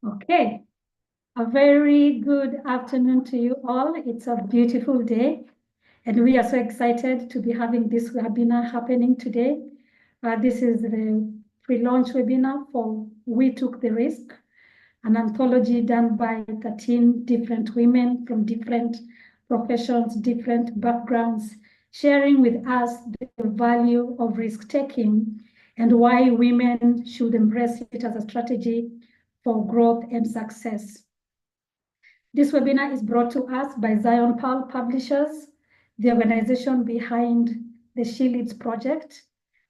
Okay, a very good afternoon to you all. It's a beautiful day, and we are so excited to be having this webinar happening today. This is the pre-launch webinar for We Took the Risk, an anthology done by 13 different women from different professions, different backgrounds, sharing with us the value of risk-taking and why women should embrace it as a strategy for growth and success. This webinar is brought to us by Zion Pearl Publishers, the organization behind the She Leads project,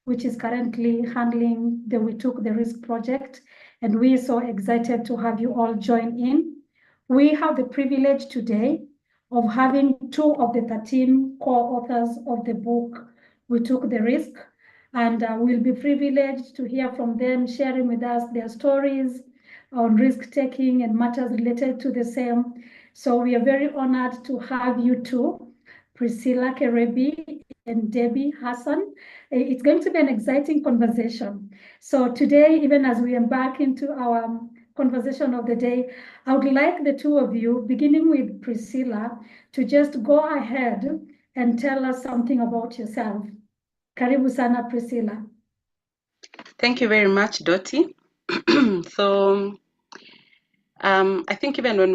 which is currently handling the We Took the Risk project. And we are so excited to have you all join in. We have the privilege today of having 2 of the 13 co-authors of the book, We Took the Risk. And we'll be privileged to hear from them, sharing with us their stories on risk-taking and matters related to the same. So we are very honored to have you two, Priscilla Kerebi and Debbie Hassan. It's going to be an exciting conversation. So today, even as we embark into our conversation of the day, I would like the 2 of you, beginning with Priscilla, to just go ahead and tell us something about yourself. Karibu sana, Priscilla. Thank you very much, Dottie. So I think even when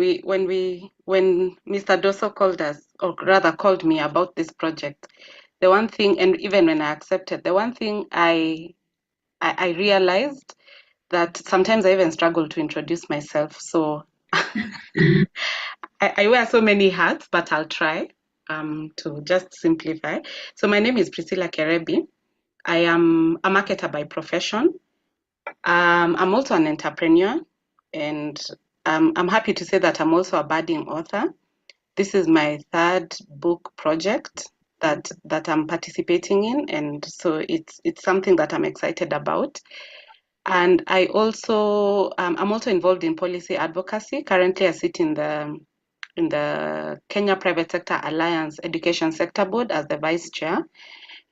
Mr. Dosso called us, or rather called me about this project, the one thing, and even when I accepted, the one thing I realized that sometimes I even struggle to introduce myself. So I wear so many hats, but I'll try to just simplify. So my name is Priscilla Kerebi. I am a marketer by profession. I'm also an entrepreneur, and I'm happy to say that I'm also a budding author. This is my 3rd book project that I'm participating in, and so it's something that I'm excited about. And I'm also involved in policy advocacy. Currently, I sit in the Kenya Private Sector Alliance Education Sector Board as the vice chair.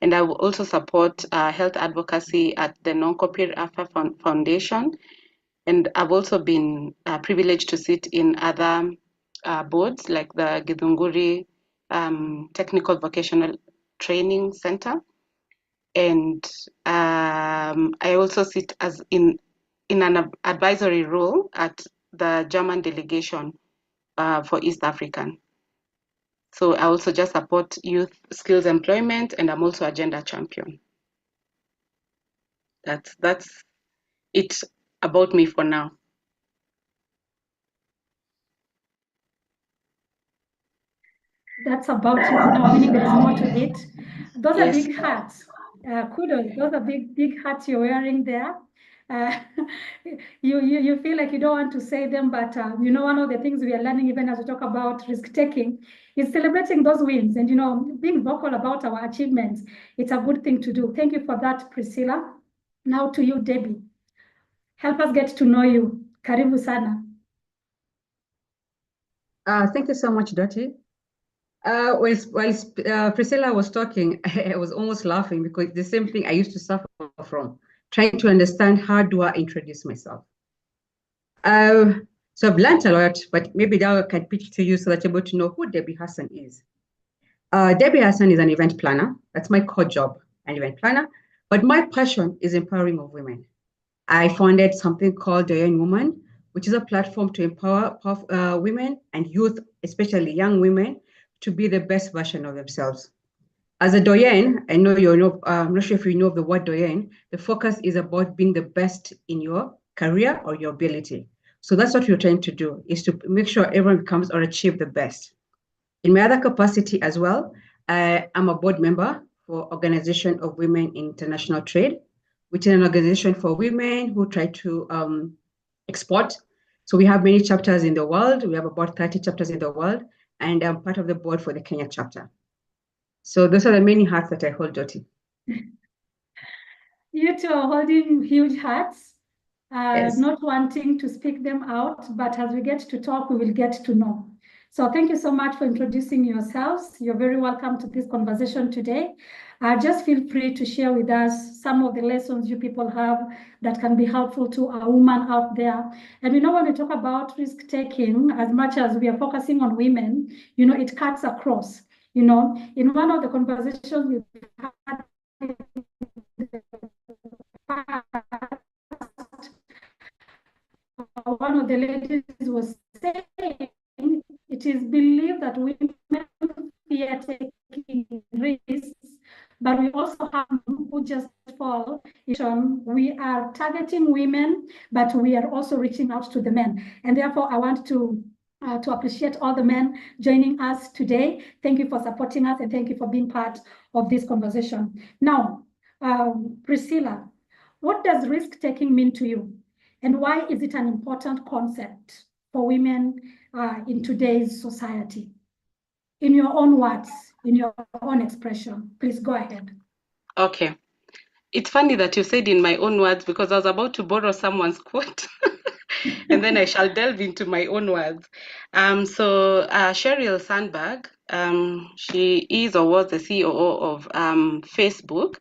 And I will also support health advocacy at the Non-Copy Alpha Foundation. And I've also been privileged to sit in other boards like the Githunguri Technical Vocational Training Center. And I also sit as in an advisory role at the German delegation for East African. So I also just support youth skills employment, and I'm also a gender champion. That's it about me for now. That's about you for now, meaning there is more to it. Those are Yes. big hats. Kudos. Those are big hats you're wearing there. Uh, you feel like you don't want to say them, but one of the things we are learning, even as we talk about risk taking, is celebrating those wins and being vocal about our achievements. It's a good thing to do. Thank you for that, Priscilla. Now to you, Debbie. Help us get to know you. Karibu sana. Thank you so much, Dottie. While Priscilla was talking, I was almost laughing because the same thing I used to suffer from, trying to understand how do I introduce myself. So I've learned a lot, but maybe now I can pitch to you so that you're able to know who Debbie Hassan is. Debbie Hassan is an event planner. That's my core job, an event planner. But my passion is empowering of women. I founded something called The Young Woman, which is a platform to empower women and youth, especially young women, to be the best version of themselves. As a doyen, I'm not sure if you know of the word doyen, the focus is about being the best in your career or your ability. So that's what we're trying to do, is to make sure everyone becomes or achieve the best. In my other capacity as well, I'm a board member for Organization of Women in International Trade, which is an organization for women who try to export. So we have many chapters in the world. We have about 30 chapters in the world, and I'm part of the board for the Kenya chapter. So those are the many hats that I hold, Dottie. You two are holding huge hats, Yes. not wanting to speak them out, but as we get to talk, we will get to know. So thank you so much for introducing yourselves. You're very welcome to this conversation today. Just feel free to share with us some of the lessons you people have that can be helpful to a woman out there. And when we talk about risk taking, as much as we are focusing on women, it cuts across. In one of the conversations we've had in the past, one of the ladies was saying it is believed that women fear taking risks, but we also have who just fall. We are targeting women, but we are also reaching out to the men. And therefore, I want to appreciate all the men joining us today. Thank you for supporting us and thank you for being part of this conversation. Now, Priscilla, what does risk taking mean to you? And why is it an important concept for women in today's society? In your own words, in your own expression, please go ahead. Okay. It's funny that you said in my own words because I was about to borrow someone's quote and then I shall delve into my own words. Sheryl Sandberg, she is or was the COO of Facebook.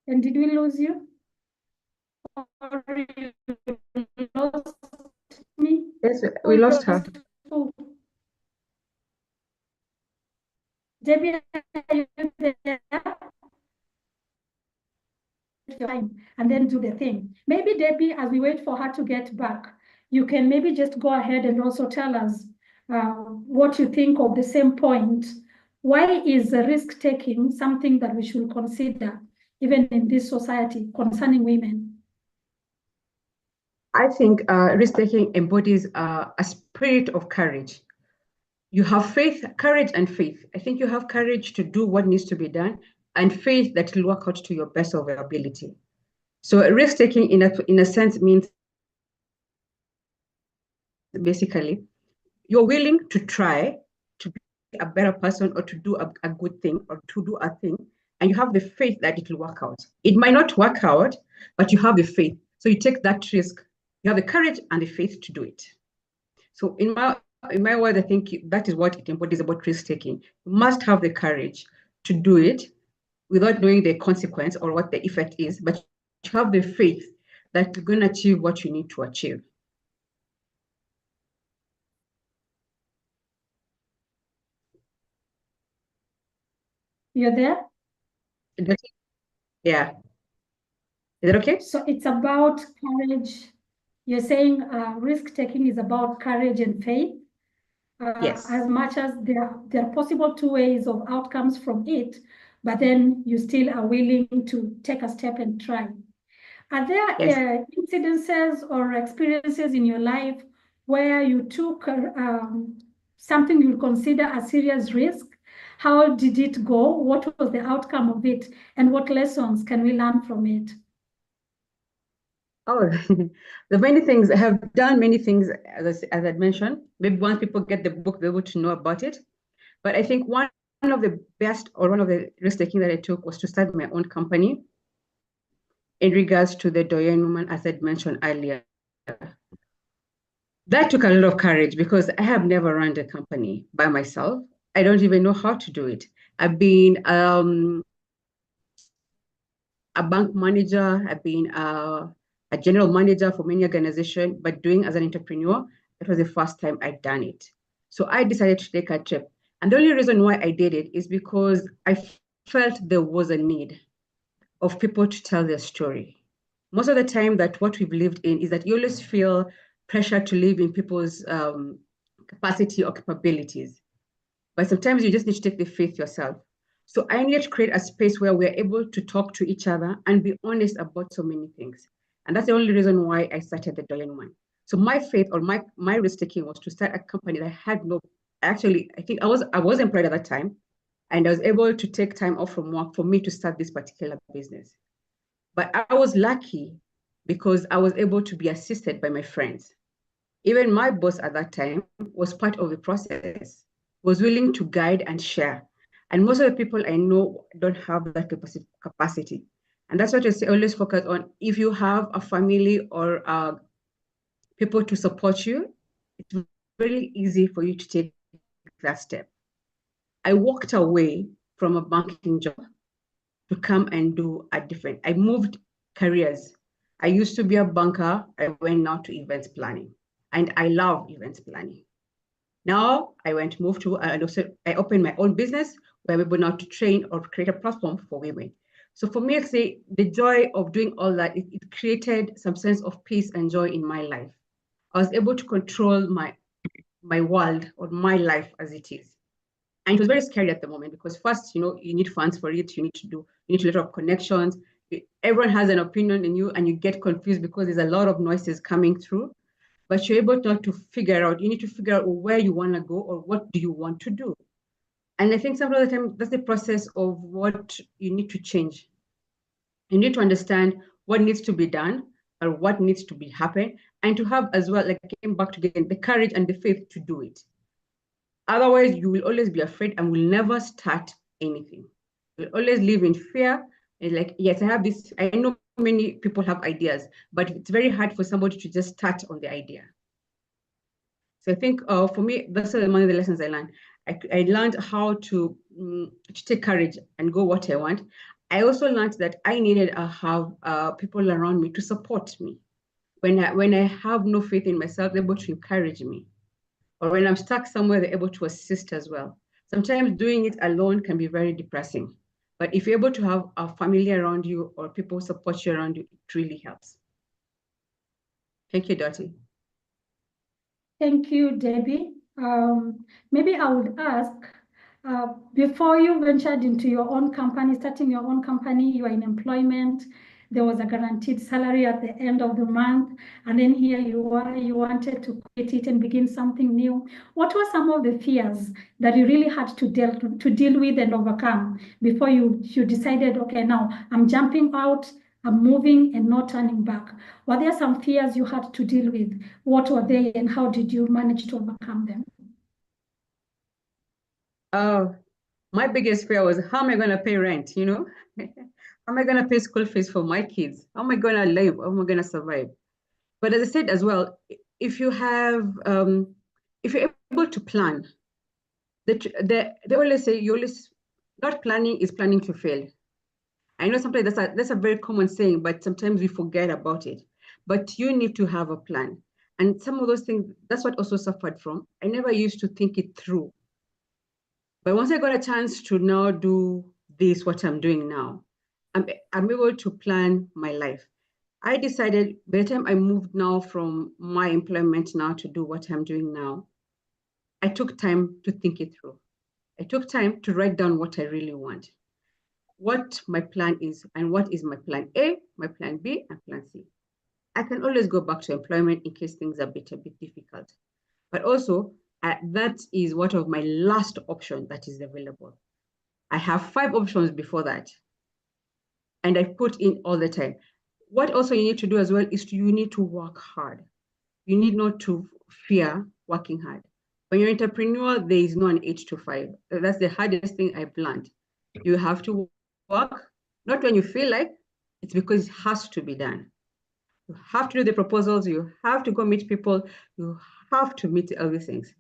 And did we lose you? Or you lost me? Yes, we lost her. Debbie, are you there? Time and then do the thing. Maybe Debbie, as we wait for her to get back, you can maybe just go ahead and also tell us what you think of the same point. Why is risk taking something that we should consider even in this society concerning women? I think risk-taking embodies a spirit of courage. You have faith, courage, and faith. I think you have courage to do what needs to be done, and faith that will work out to your best of your ability. So risk-taking, in a sense, means basically you're willing to try to be a better person or to do a good thing or to do a thing, and you have the faith that it will work out. It might not work out, but you have the faith. So you take that risk. You have the courage and the faith to do it. So in my word, I think that is what it embodies about risk taking. You must have the courage to do it without knowing the consequence or what the effect is, but you have the faith that you're going to achieve what you need to achieve. You're there? Yeah. Is it okay? So it's about courage. You're saying risk taking is about courage and faith. Yes. As much as there are possible two ways of outcomes from it, but then you still are willing to take a step and try. Are there Yes. incidences or experiences in your life where you took something you consider a serious risk? How did it go? What was the outcome of it? And what lessons can we learn from it? Oh, the many things. I have done many things, as I mentioned. Maybe once people get the book, they're able to know about it. But I think one of the best or one of the risk taking that I took was to start my own company in regards to the Doyen woman, as I mentioned earlier. That took a lot of courage because I have never run a company by myself. I don't even know how to do it. I've been a bank manager. I've been a general manager for many organizations, but doing as an entrepreneur, it was the first time I'd done it. So I decided to take a trip. And the only reason why I did it is because I felt there was a need of people to tell their story. Most of the time that what we've lived in is that you always feel pressure to live in people's capacity or capabilities. But sometimes you just need to take the faith yourself. So I need to create a space where we're able to talk to each other and be honest about so many things. And that's the only reason why I started the Doyen one. So my faith or my risk taking was to start a company that had no, actually, I think I was employed at that time, and I was able to take time off from work for me to start this particular business. But I was lucky because I was able to be assisted by my friends. Even my boss at that time was part of the process, was willing to guide and share. And most of the people I know don't have that capacity. And that's what I say, always focus on. If you have a family or people to support you, it's really easy for you to take that step. I walked away from a banking job to come and do a different. I moved careers. I used to be a banker. I went now to events planning, and I love events planning. Now I went move to and also I opened my own business where we're able now to train or create a platform for women. So for me, I say the joy of doing all that, it created some sense of peace and joy in my life. I was able to control my world or my life as it is. And it was very scary at the moment because first, you need funds for it, you need a lot of connections. Everyone has an opinion in you and you get confused because there's a lot of noises coming through. But you're able to figure out, you need to figure out where you want to go or what do you want to do. And I think some of the time that's the process of what you need to change. You need to understand what needs to be done or what needs to be happen, and to have as well, like getting back to getting the courage and the faith to do it. Otherwise, you will always be afraid and will never start anything. You'll always live in fear. And like, yes, I have this. I know many people have ideas, but it's very hard for somebody to just start on the idea. So I think for me, that's one of the lessons I learned. I learned how to take courage and go what I want. I also learned that I needed to have people around me to support me. When I have no faith in myself, they're able to encourage me. Or when I'm stuck somewhere, they're able to assist as well. Sometimes doing it alone can be very depressing. But if you're able to have a family around you or people support you around you, it really helps. Thank you, Dottie. Thank you, Debbie. Maybe I would ask, before you ventured into your own company, starting your own company, you are in employment, there was a guaranteed salary at the end of the month, and then here you are, you wanted to quit it and begin something new. What were some of the fears that you really had to deal with and overcome before you decided, okay, now I'm jumping out, I'm moving and not turning back? Were there some fears you had to deal with? What were they and how did you manage to overcome them? My biggest fear was, how am I going to pay rent? How am I going to pay school fees for my kids? How am I going to live? How am I going to survive? But as I said as well, if you're able to plan, they always say not planning is planning to fail. I know sometimes that's a very common saying, but sometimes we forget about it. But you need to have a plan. And some of those things, that's what also suffered from. I never used to think it through. But once I got a chance to now do this, what I'm doing now, I'm able to plan my life. I decided by the time I moved now from my employment now to do what I'm doing now, I took time to think it through. I took time to write down what I really want, what my plan is, and what is my plan A, my plan B, and plan C. I can always go back to employment in case things are a bit difficult. But also, that is one of my last option that is available. I have 5 options before that. And I put in all the time. What also you need to do as well is you need to work hard. You need not to fear working hard. When you're an entrepreneur, there is no an 8 to 5. That's the hardest thing I've learned. You have to work, not when you feel like, it's because it has to be done. You have to do the proposals, you have to go meet people, you have to meet all these things.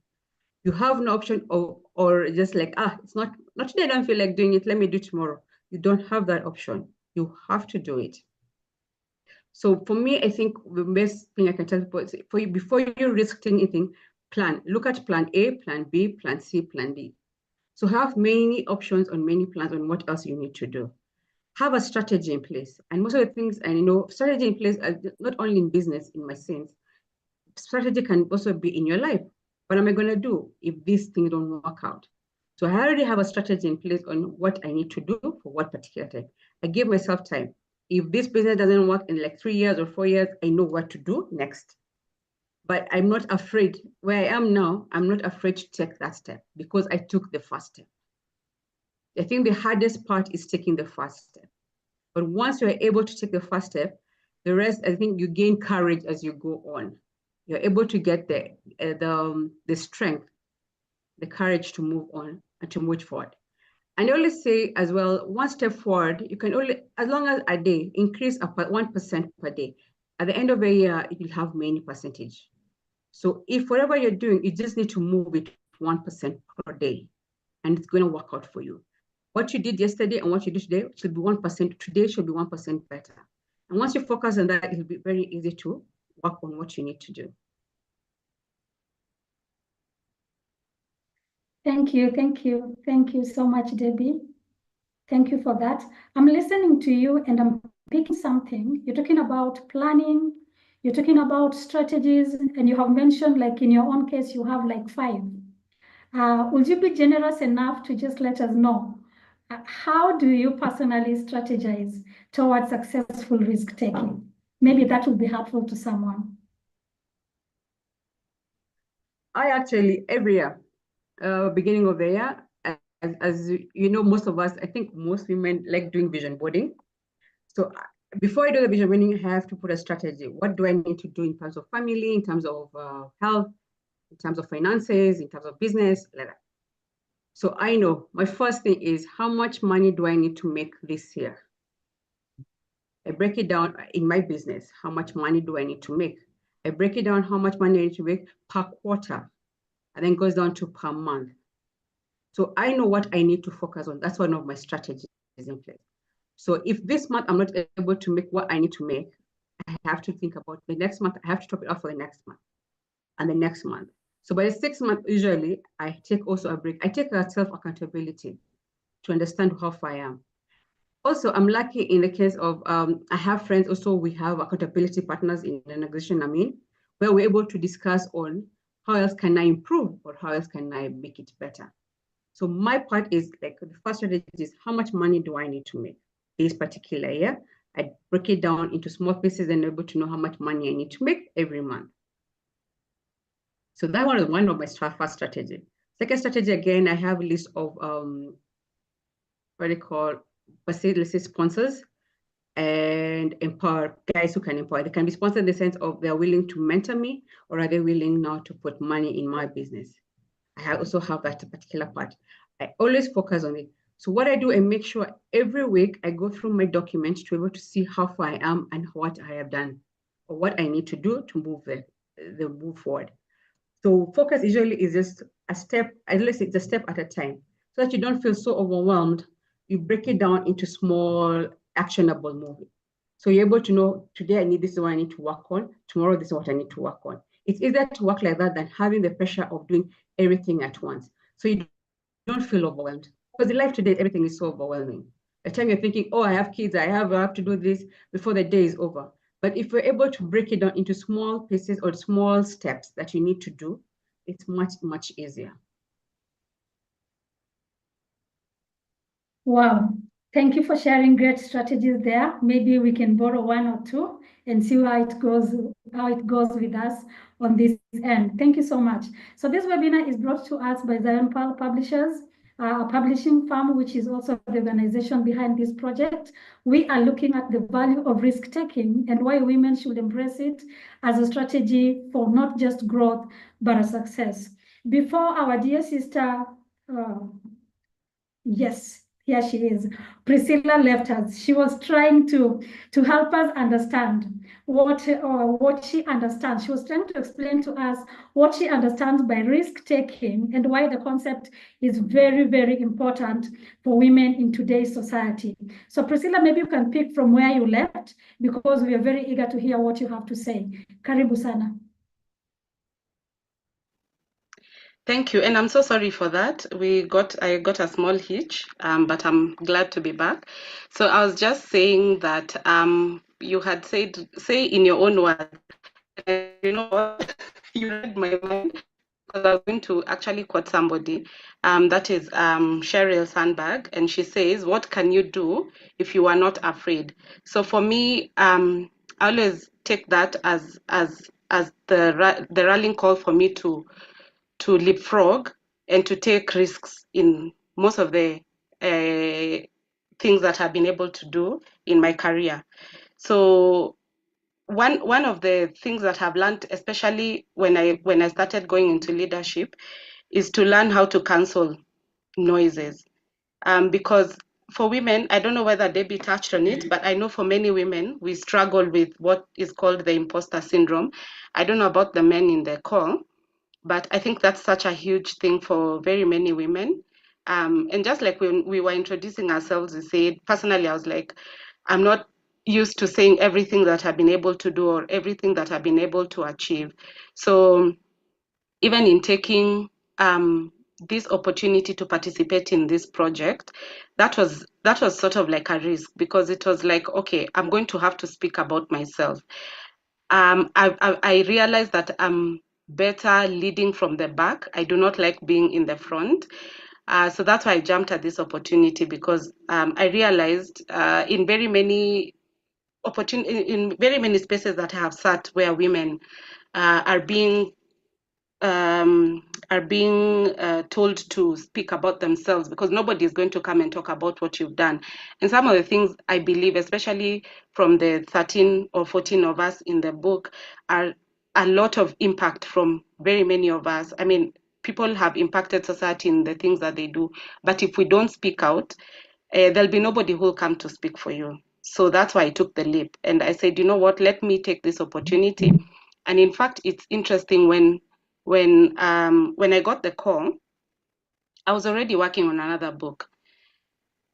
You have no option or just like, it's not today, I don't feel like doing it, let me do it tomorrow. You don't have that option. You have to do it. So for me, I think the best thing I can tell people is for you, before you risk anything, plan. Look at plan A, plan B, plan C, plan D. So have many options on many plans on what else you need to do. Have a strategy in place. And most of the things, and strategy in place, not only in business, in my sense, strategy can also be in your life. What am I going to do if these things don't work out? So I already have a strategy in place on what I need to do for what particular time. I give myself time. If this business doesn't work in like 3 years or 4 years, I know what to do next. But I'm not afraid. Where I am now, I'm not afraid to take that step because I took the first step. I think the hardest part is taking the first step. But once you're able to take the first step, the rest, I think you gain courage as you go on. You're able to get the strength, the courage to move on and to move forward. And I always say as well, one step forward, you can only, as long as a day, increase up 1% per day. At the end of a year, it will have many percentage. So if whatever you're doing, you just need to move it 1% per day, and it's going to work out for you. What you did yesterday and what you do today should be 1%. Today should be 1% better. And once you focus on that, it'll be very easy to work on what you need to do. Thank you, thank you, thank you so much, Debbie. Thank you for that. I'm listening to you and I'm picking something. You're talking about planning, you're talking about strategies, and you have mentioned, like in your own case, you have like 5. Would you be generous enough to just let us know how do you personally strategize towards successful risk taking? Maybe that would be helpful to someone. I actually, every year, beginning of the year, as you know, most of us, I think most women like doing vision boarding. So before I do the vision boarding, I have to put a strategy. What do I need to do in terms of family, in terms of health, in terms of finances, in terms of business, like that. So I know my first thing is how much money do I need to make this year? I break it down in my business. How much money do I need to make? I break it down how much money I need to make per quarter, and then goes down to per month. So I know what I need to focus on. That's one of my strategies in place. So if this month I'm not able to make what I need to make, I have to think about the next month. I have to top it up for the next month and the next month. So by the 6th month, usually I take also a break. I take a self-accountability to understand how far I am. Also, I'm lucky in the case of, I have friends also, we have accountability partners in the organization I'm in, where we're able to discuss on how else can I improve or how else can I make it better. So my part is like the first strategy is how much money do I need to make this particular year? I break it down into small pieces and able to know how much money I need to make every month. So that one is one of my first strategy. Second strategy, again, I have a list of what they call, let's say sponsors and empower guys who can empower. They can be sponsored in the sense of they're willing to mentor me, or are they willing now to put money in my business? I also have that particular part. I always focus on it. So what I do, I make sure every week I go through my documents to be able to see how far I am and what I have done, or what I need to do to move the move forward. So focus usually is just a step, at least it's a step at a time, so that you don't feel so overwhelmed. You break it down into small, actionable moves. So you're able to know, today I need this is what I need to work on, tomorrow this is what I need to work on. It's easier to work like that than having the pressure of doing everything at once. So you don't feel overwhelmed. Because in life today, everything is so overwhelming. By the time you're thinking, oh, I have kids, I have to do this before the day is over. But if we're able to break it down into small pieces or small steps that you need to do, it's much, much easier. Wow. Thank you for sharing great strategies there. Maybe we can borrow 1 or 2 and see how it goes with us on this end. Thank you so much. So this webinar is brought to us by Zion Pearl Publishers, a publishing firm, which is also the organization behind this project. We are looking at the value of risk-taking and why women should embrace it as a strategy for not just growth, but a success. Before our dear sister, yes, here she is. Priscilla left us. She was trying to help us understand what she understands. She was trying to explain to us what she understands by risk-taking and why the concept is very, very important for women in today's society. So Priscilla, maybe you can pick from where you left, because we are very eager to hear what you have to say. Karibu sana. Thank you, and I'm so sorry for that. I got a small hitch, but I'm glad to be back. So I was just saying that you had say in your own words, you know what, you read my mind, because I was going to actually quote somebody, that is Sheryl Sandberg, and she says, "What can you do if you are not afraid?" So for me, I always take that as the rallying call for me to leapfrog and to take risks in most of the things that I've been able to do in my career. So one of the things that I've learned, especially when I started going into leadership, is to learn how to cancel noises. because for women, I don't know whether Debbie touched on it, but I know for many women, we struggle with what is called the imposter syndrome. I don't know about the men in the call, but I think that's such a huge thing for very many women. And just like when we were introducing ourselves, we said, personally, I was like, I'm not used to saying everything that I've been able to do or everything that I've been able to achieve. So even in taking this opportunity to participate in this project, that was sort of like a risk, because it was like, okay, I'm going to have to speak about myself. I realized that I'm better leading from the back. I do not like being in the front. So that's why I jumped at this opportunity, because I realized in very many in very many spaces that I have sat where women are being told to speak about themselves, because nobody is going to come and talk about what you've done. And some of the things I believe, especially from the 13 or 14 of us in the book, are a lot of impact from very many of us. I mean, people have impacted society in the things that they do, but if we don't speak out, there'll be nobody who will come to speak for you. So that's why I took the leap. And I said, you know what, let me take this opportunity. And in fact, it's interesting, when I got the call, I was already working on another book.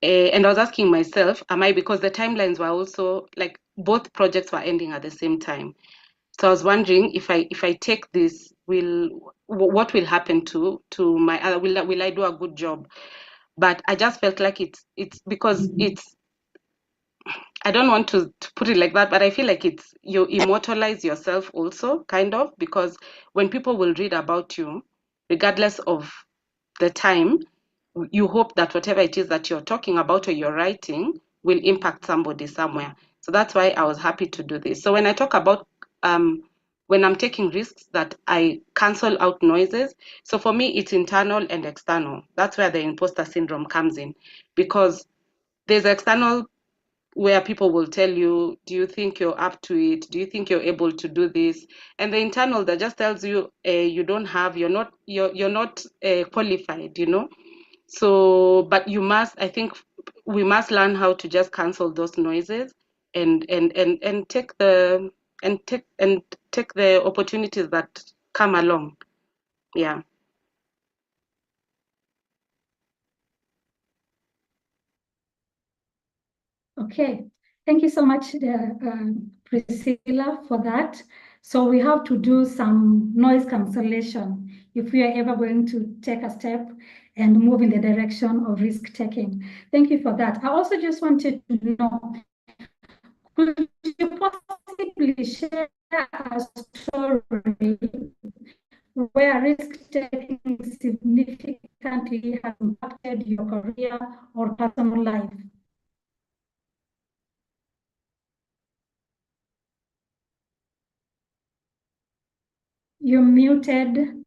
And I was asking myself, am I, because the timelines were also like both projects were ending at the same time. So I was wondering, if I take this, what will happen to my other, will I do a good job? But I just felt like it's because it's, I don't want to put it like that, but I feel like it's, you immortalize yourself also, kind of, because when people will read about you, regardless of the time, you hope that whatever it is that you're talking about or you're writing will impact somebody somewhere. So that's why I was happy to do this. So when I talk about when I'm taking risks, that I cancel out noises. So for me, it's internal and external. That's where the imposter syndrome comes in, because there's external, where people will tell you, do you think you're up to it? Do you think you're able to do this? And the internal that just tells you, you don't have, you're not qualified, you know. So, but I think we must learn how to just cancel those noises, and take the opportunities that come along. Yeah. Okay, thank you so much, Priscilla, for that. So we have to do some noise cancellation if we are ever going to take a step and move in the direction of risk taking. Thank you for that. I also just wanted to know, could you possibly share a story where risk taking significantly has impacted your career or personal life? You're muted.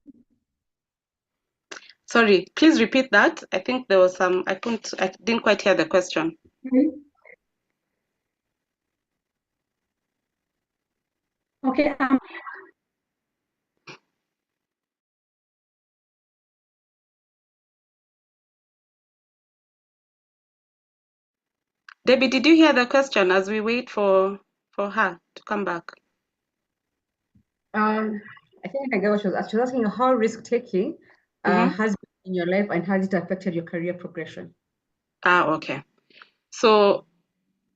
Sorry, please repeat that. I think there was some, I didn't quite hear the question. Okay. Debbie, did you hear the question as we wait for her to come back? I think I get what she was asking how risk-taking has been in your life and has it affected your career progression? Okay. So,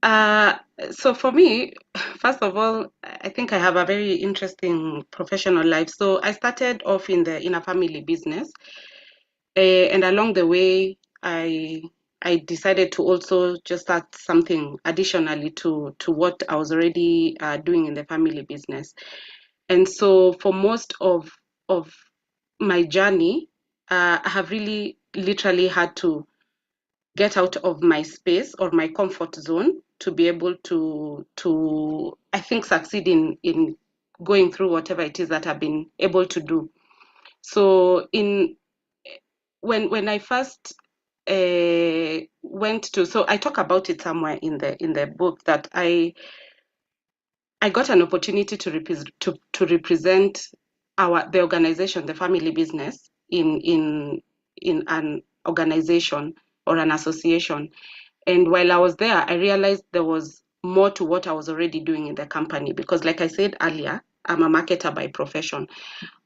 so for me, first of all, I think I have a very interesting professional life. So I started off in a family business, and along the way, I decided to also just start something additionally to what I was already doing in the family business. And so for most of my journey, I have really literally had to get out of my space or my comfort zone to be able to I think succeed in going through whatever it is that I've been able to do. So when I first went to, so I talk about it somewhere in the book, that I got an opportunity to represent the organization, the family business, in an organization or an association. And while I was there, I realized there was more to what I was already doing in the company because, like I said earlier, I'm a marketer by profession.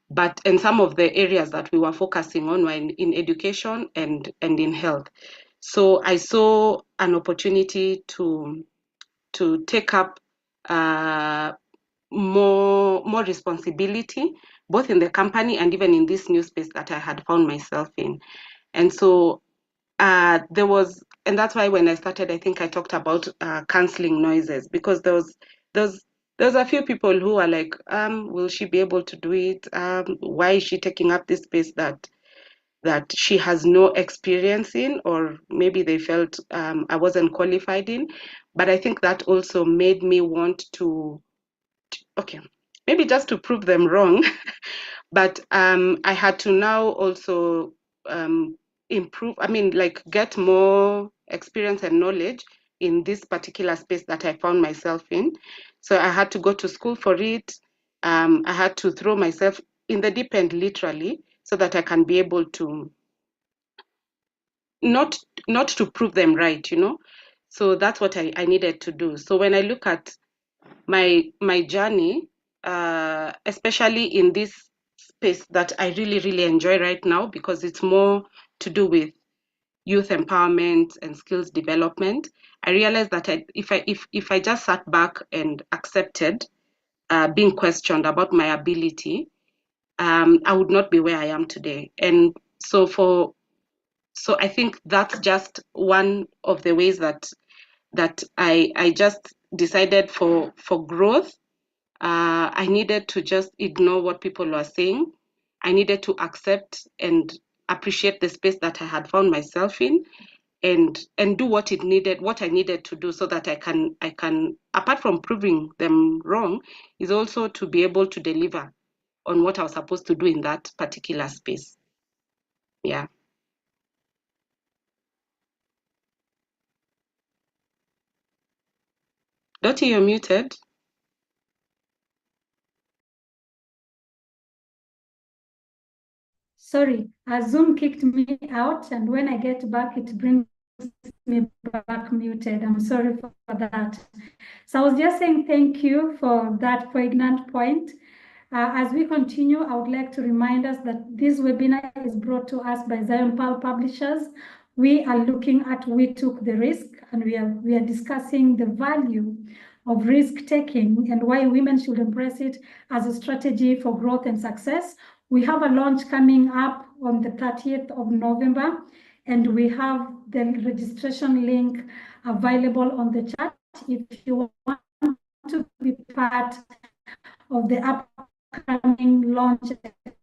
But in some of the areas that we were focusing on were in education and in health. So I saw an opportunity to take up more responsibility, both in the company and even in this new space that I had found myself in. And so there was, and that's why when I started, I think I talked about canceling noises because there's a few people who are like, will she be able to do it? Why is she taking up this space that she has no experience in, or maybe they felt I wasn't qualified in. But I think that also made me want to, okay, maybe just to prove them wrong. But I had to now also improve, like get more experience and knowledge in this particular space that I found myself in. So I had to go to school for it. I had to throw myself in the deep end, literally, so that I can be able to not to prove them right, you know. So that's what I needed to do. So when I look at my journey, especially in this space that I really enjoy right now, because it's more to do with youth empowerment and skills development, I realized that if I just sat back and accepted being questioned about my ability, I would not be where I am today. And so I think that's just one of the ways that I just decided for growth. I needed to just ignore what people were saying. I needed to accept and appreciate the space that I had found myself in, and do what I needed to do, so that I can apart from proving them wrong, is also to be able to deliver on what I was supposed to do in that particular space. Yeah. Dottie, you're muted. Sorry, Zoom kicked me out, and when I get back, it brings me back muted. I'm sorry for that. So I was just saying thank you for that poignant point. As we continue, I would like to remind us that this webinar is brought to us by Zion Pearl Publishers. We are looking at We Took the Risk, and we are discussing the value of risk taking and why women should embrace it as a strategy for growth and success. We have a launch coming up on the 30th of November, and we have the registration link available on the chat. If you want to be part of the upcoming launch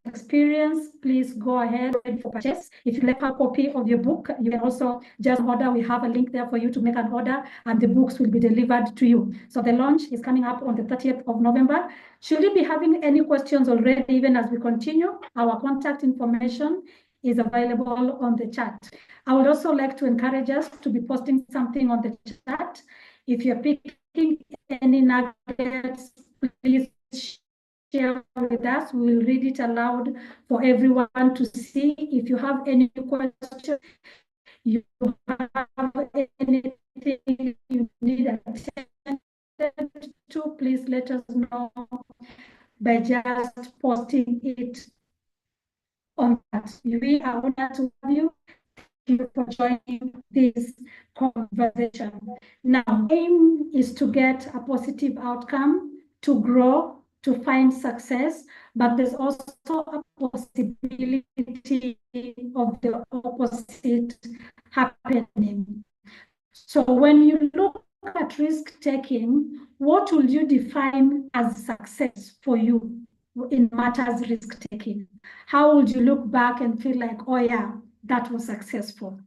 experience, please go ahead for purchase. If you like a copy of your book, you can also just order. We have a link there for you to make an order, and the books will be delivered to you. So the launch is coming up on the 30th of November. Should you be having any questions already, even as we continue, our contact information is available on the chat. I would also like to encourage us to be posting something on the chat. If you're picking any nuggets, please share with us. We will read it aloud for everyone to see. If you have any questions, you have anything you need attention to, please let us know by just posting it on that. We are honored to have you. Thank you for joining this conversation. Now, aim is to get a positive outcome, to grow, to find success, but there's also a possibility of the opposite happening. So when you look at risk taking, what will you define as success for you in matters risk taking? How would you look back and feel like, oh yeah, that was successful?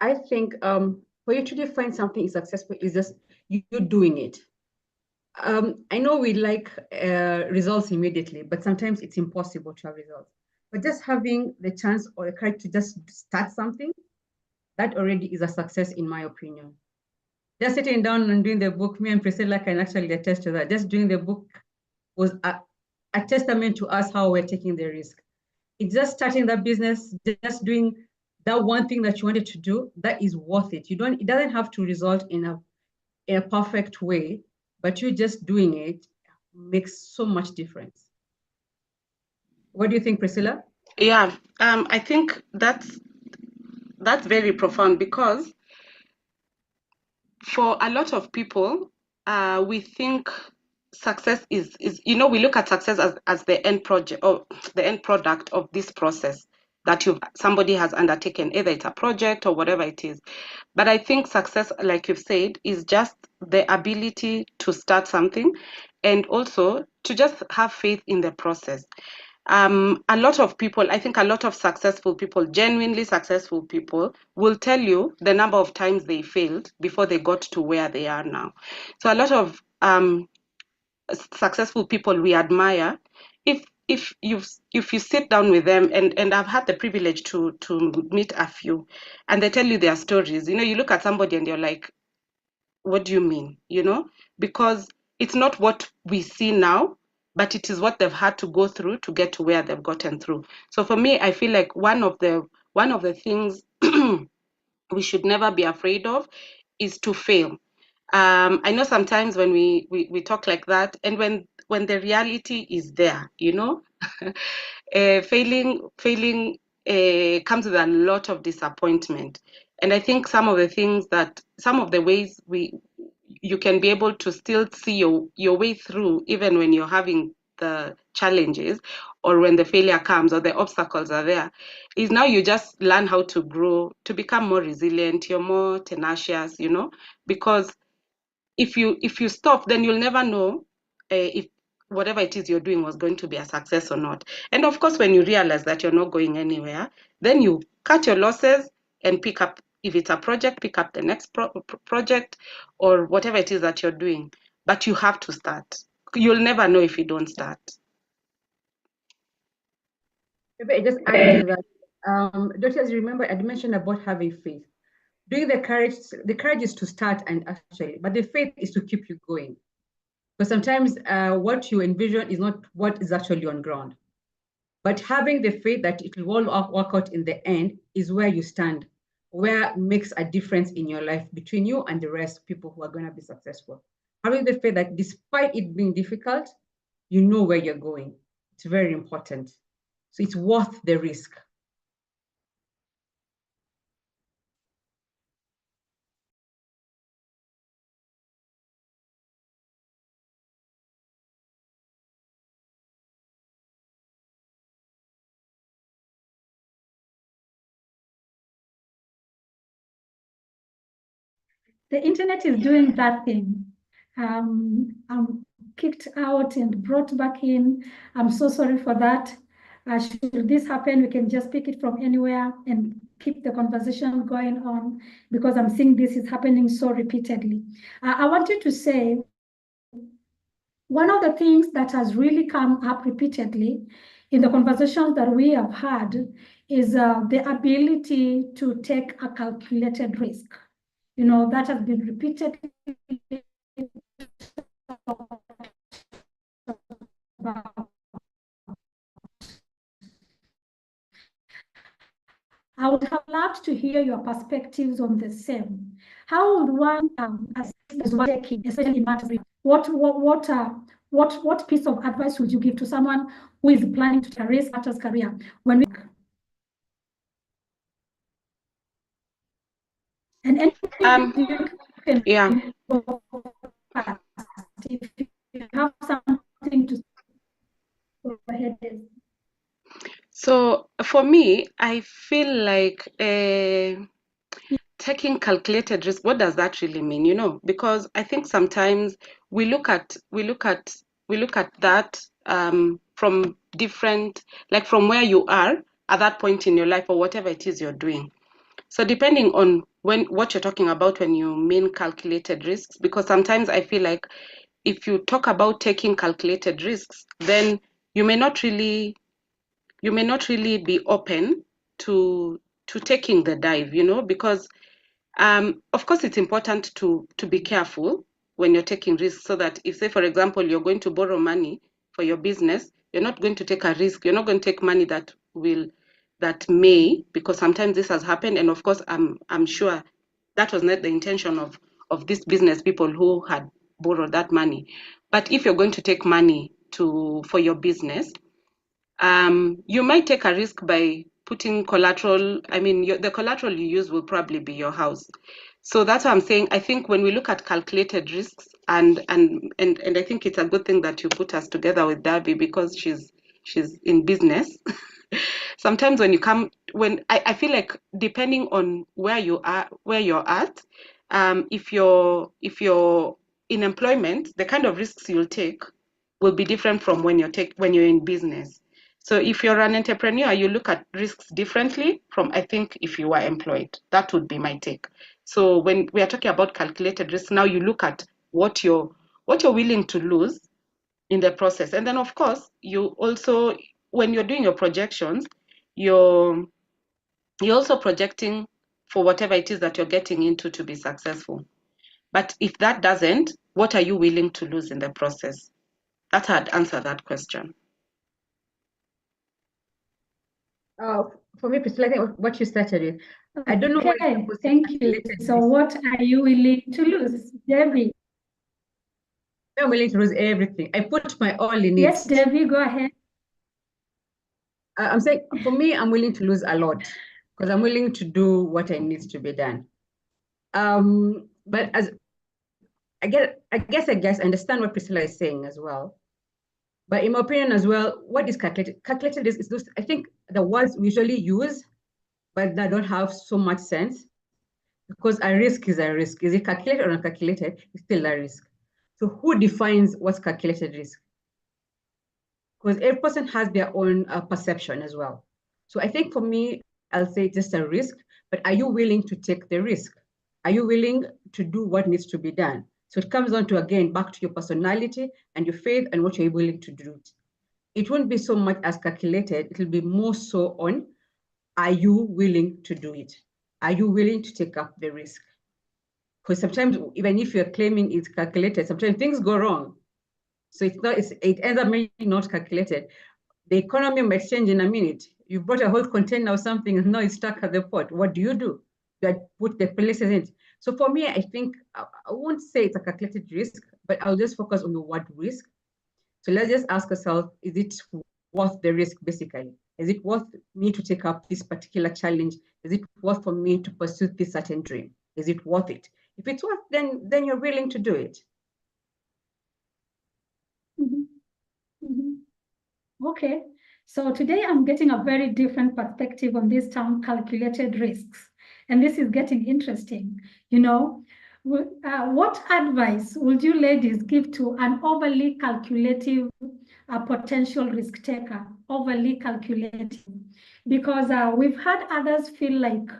I think for you to define something is successful is just you doing it. I know we like results immediately, but sometimes it's impossible to have results. But just having the chance or the courage to just start something, that already is a success in my opinion. Just sitting down and doing the book, me and Priscilla can actually attest to that. Just doing the book was a testament to us how we're taking the risk. It's just starting that business, just doing that one thing that you wanted to do, that is worth it. It doesn't have to result in a perfect way, but you just doing it makes so much difference. What do you think, Priscilla? Yeah, I think that's very profound, because for a lot of people, we think success is we look at success as the end project, or the end product of this process that somebody has undertaken, either it's a project or whatever it is. But I think success, like you've said, is just the ability to start something, and also to just have faith in the process. A lot of people, I think a lot of successful people, genuinely successful people, will tell you the number of times they failed before they got to where they are now. So a lot of successful people we admire, if you sit down with them, and I've had the privilege to meet a few, and they tell you their stories, you look at somebody and you're like, what do you mean? Because it's not what we see now, but it is what they've had to go through to get to where they've gotten through. So for me, I feel like one of the things we should never be afraid of is to fail. I know sometimes when we talk like that, and when the reality is there, failing comes with a lot of disappointment. And I think some of the ways you can be able to still see your way through, even when you're having the challenges, or when the failure comes or the obstacles are there, is now you just learn how to grow, to become more resilient. You're more tenacious, because if you stop, then you'll never know if whatever it is you're doing was going to be a success or not. And of course, when you realize that you're not going anywhere, then you cut your losses and pick up. If it's a project, pick up the next project, or whatever it is that you're doing. But you have to start. You'll never know if you don't start. Maybe I just add to that. Doctors, remember I mentioned about having faith. Doing the courage is to start, and actually, but the faith is to keep you going. Because sometimes what you envision is not what is actually on ground. But having the faith that it will all work out in the end is where you stand, where makes a difference in your life between you and the rest of people who are going to be successful. Having the faith that despite it being difficult, you know where you're going. It's very important. So it's worth the risk. The internet is doing that thing. I'm kicked out and brought back in. I'm so sorry for that. Should this happen, we can just pick it from anywhere and keep the conversation going on, because I'm seeing this is happening so repeatedly. I wanted to say, one of the things that has really come up repeatedly in the conversations that we have had is the ability to take a calculated risk. That has been repeatedly I would have loved to hear your perspectives on the same. How would one assess one taking, especially in matters? What piece of advice would you give to someone who is planning to take a race matters career when we and Yeah. if you have something to go ahead. So for me, I feel like taking calculated risk. What does that really mean? Because I think sometimes we look at that from different, like from where you are at that point in your life, or whatever it is you're doing. So depending on what you're talking about when you mean calculated risks, because sometimes I feel like if you talk about taking calculated risks, then you may not really be open to taking the dive, because of course it's important to be careful when you're taking risks, so that if, say, for example, you're going to borrow money for your business, you're not going to take a risk. You're not going to take money that may, because sometimes this has happened, and of course I'm sure that was not the intention of these business people who had borrowed that money. But if you're going to take money for your business, you might take a risk by putting collateral. I mean, the collateral you use will probably be your house. So that's what I'm saying. I think when we look at calculated risks, and I think it's a good thing that you put us together with Darby, because she's in business. Sometimes when I feel like, depending on where you're at, if you're in employment, the kind of risks you'll take will be different from when you're in business. So if you're an entrepreneur, you look at risks differently from, I think, if you were employed. That would be my take. So when we are talking about calculated risk, now you look at what you're willing to lose in the process. And then, of course, you also, when you're doing your projections, you're also projecting for whatever it is that you're getting into to be successful. But if that doesn't, what are you willing to lose in the process? That's how I'd answer that question. For me, Priscilla, I think what you started with, I don't know why Okay, people say thank you. calculated So risk. what are you willing to lose? Debbie? I'm willing to lose everything. I put my all in Yes, it. Debbie, go ahead. I'm saying, for me, I'm willing to lose a lot because I'm willing to do what I needs to be done. But as I guess I understand what Priscilla is saying as well. But in my opinion as well, what is calculated? Calculated is those, I think, the words we usually use, but that don't have so much sense, because a risk is a risk. Is it calculated or uncalculated? It's still a risk. So who defines what's calculated risk? Because every person has their own perception as well. So I think for me, I'll say just a risk, but are you willing to take the risk? Are you willing to do what needs to be done? So it comes down to, again, back to your personality and your faith and what you're willing to do. It won't be so much as calculated. It'll be more so on, are you willing to do it? Are you willing to take up the risk? Because sometimes, even if you're claiming it's calculated, sometimes things go wrong. So it ends up maybe not calculated. The economy might change in a minute. You bought a whole container of something and now it's stuck at the port. What do? You put the places in. So for me, I think I won't say it's a calculated risk, but I'll just focus on the word risk. So let's just ask ourselves, is it worth the risk, basically? Is it worth me to take up this particular challenge? Is it worth for me to pursue this certain dream? Is it worth it? If it's worth, then you're willing to do it. Okay, so today I'm getting a very different perspective on this term, calculated risks. And this is getting interesting. What advice would you ladies give to an overly calculative potential risk taker, overly calculative? Because we've had others feel like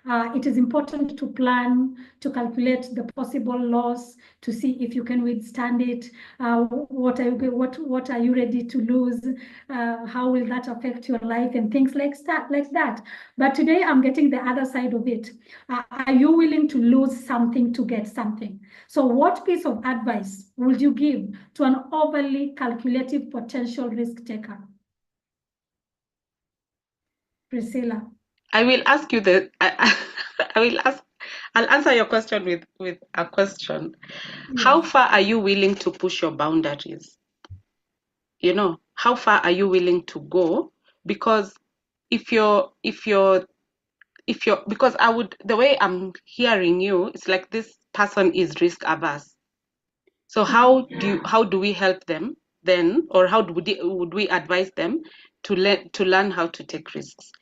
it is important to plan, to calculate the possible loss, to see if you can withstand it. What are you ready to lose? How will that affect your life and things like that. But today I'm getting the other side of it. Are you willing to lose something to get something? So what piece of advice would you give to an overly calculative potential risk taker? Priscilla. I will ask you I'll answer your question with a question. Yes. How far are you willing to push your boundaries? How far are you willing to go? Because because the way I'm hearing you, it's like this person is risk averse. So how do we help them then, or how would we advise them to learn how to take risks?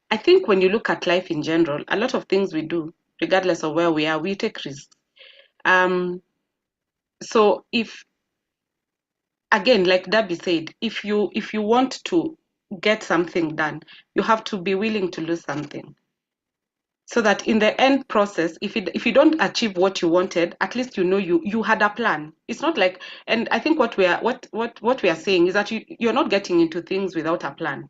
I think when you look at life in general, a lot of things we do, regardless of where we are, we take risks. So if, again, like Darby said, if you want to get something done, you have to be willing to lose something. So that in the end process, if you don't achieve what you wanted, at least you had a plan. It's not like, and I think what we are saying is that you're not getting into things without a plan.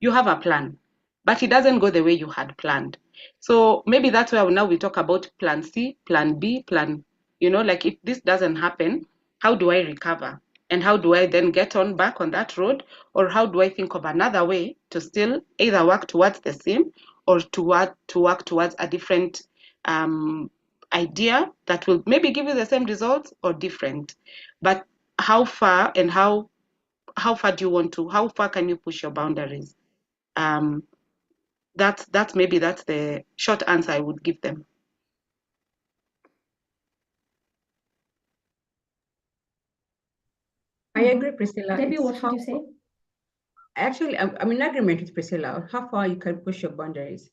You have a plan. but it doesn't go the way you had planned. So maybe that's where now we talk about plan C, plan B, plan, like if this doesn't happen, how do I recover? And how do I then get on back on that road? Or how do I think of another way to still either work towards the same or to work towards a different um, idea that will maybe give you the same results or different. But how far and how far do you want to, how far can you push your boundaries? Um, that's maybe that's the short answer I would give them. I agree, Priscilla. Debbie, It's what would how you say? actually I'm in agreement with Priscilla on how far you can push your boundaries.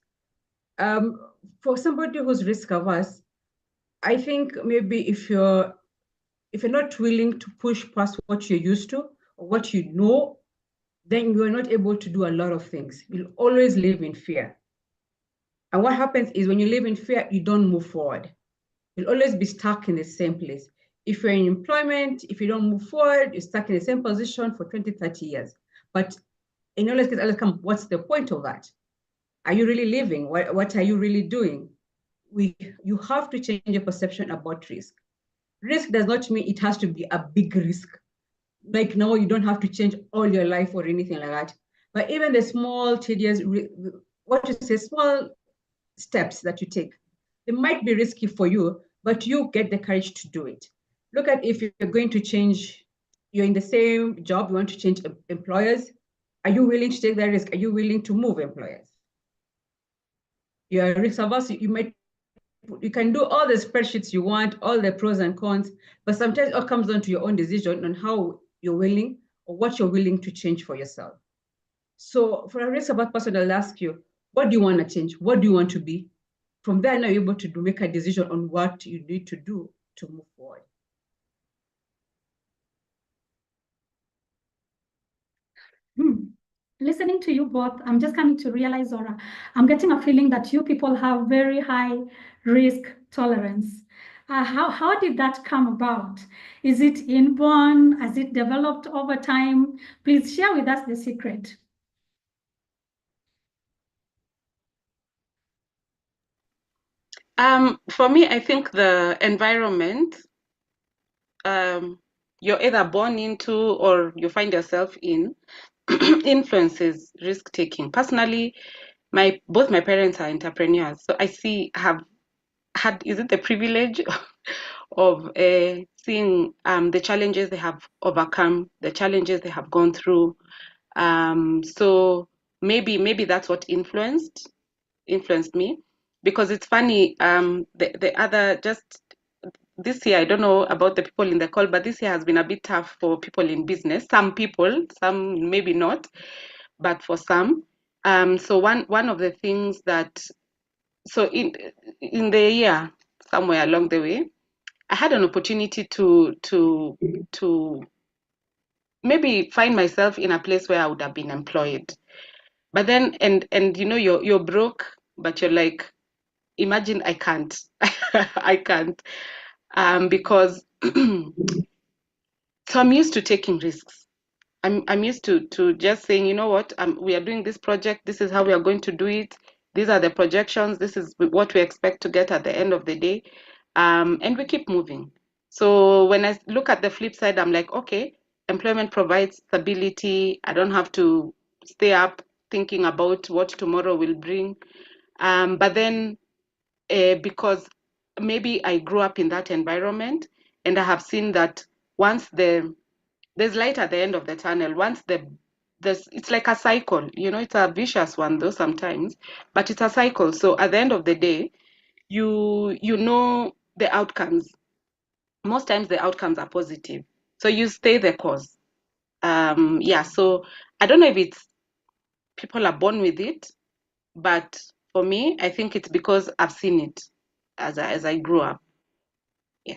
Um, for somebody who's risk averse, I think maybe if you're not willing to push past what you're used to or what you know, then you're not able to do a lot of things. You'll always live in fear. And what happens is when you live in fear, you don't move forward. You'll always be stuck in the same place. If you're in employment, if you don't move forward, you're stuck in the same position for 20, 30 years. But in all cases, what's the point of that? Are you really living? What are you really doing? You have to change your perception about risk. Risk does not mean it has to be a big risk. Like no, you don't have to change all your life or anything like that. But even the small, tedious, what you say, small steps that you take, they might be risky for you, but you get the courage to do it. Look at if you're going to change, you're in the same job, you want to change employers. Are you willing to take that risk? Are you willing to move employers? You're risk averse, you can do all the spreadsheets you want, all the pros and cons, but sometimes it all comes down to your own decision on how you're willing or what you're willing to change for yourself. So for a risk averse person, I'll ask you, what do you want to change? What do you want to be? From there, now you're able to make a decision on what you need to do to move forward. Listening to you both, I'm just coming to realize, or I'm getting a feeling that you people have very high risk tolerance. How did that come about? Is it inborn? Has it developed over time? Please share with us the secret. For me, I think the environment you're either born into or you find yourself in influences risk taking. Personally, both my parents are entrepreneurs, so have had is it the privilege of seeing the challenges they have overcome, the challenges they have gone through. So maybe that's what influenced me, because it's funny. The other just this year, I don't know about the people in the call, but this year has been a bit tough for people in business. Some people, some maybe not, but for some. So one of the things that so in the year somewhere along the way, I had an opportunity to maybe find myself in a place where I would have been employed. But then and you're broke, but you're like, imagine I can't. I can't. Because so I'm used to taking risks. I'm used to just saying, you know what, we are doing this project. This is how we are going to do it. These are the projections. This is what we expect to get at the end of the day, and we keep moving. So when I look at the flip side, I'm like, okay, employment provides stability. I don't have to stay up thinking about what tomorrow will bring. But then because maybe I grew up in that environment, and I have seen that once there's light at the end of the tunnel. Once there's it's like a cycle, it's a vicious one though sometimes, but it's a cycle. So at the end of the day, you know the outcomes. Most times the outcomes are positive. So you stay the course. Yeah, so I don't know if it's people are born with it, but for me, I think it's because I've seen it as I grew up. Yeah.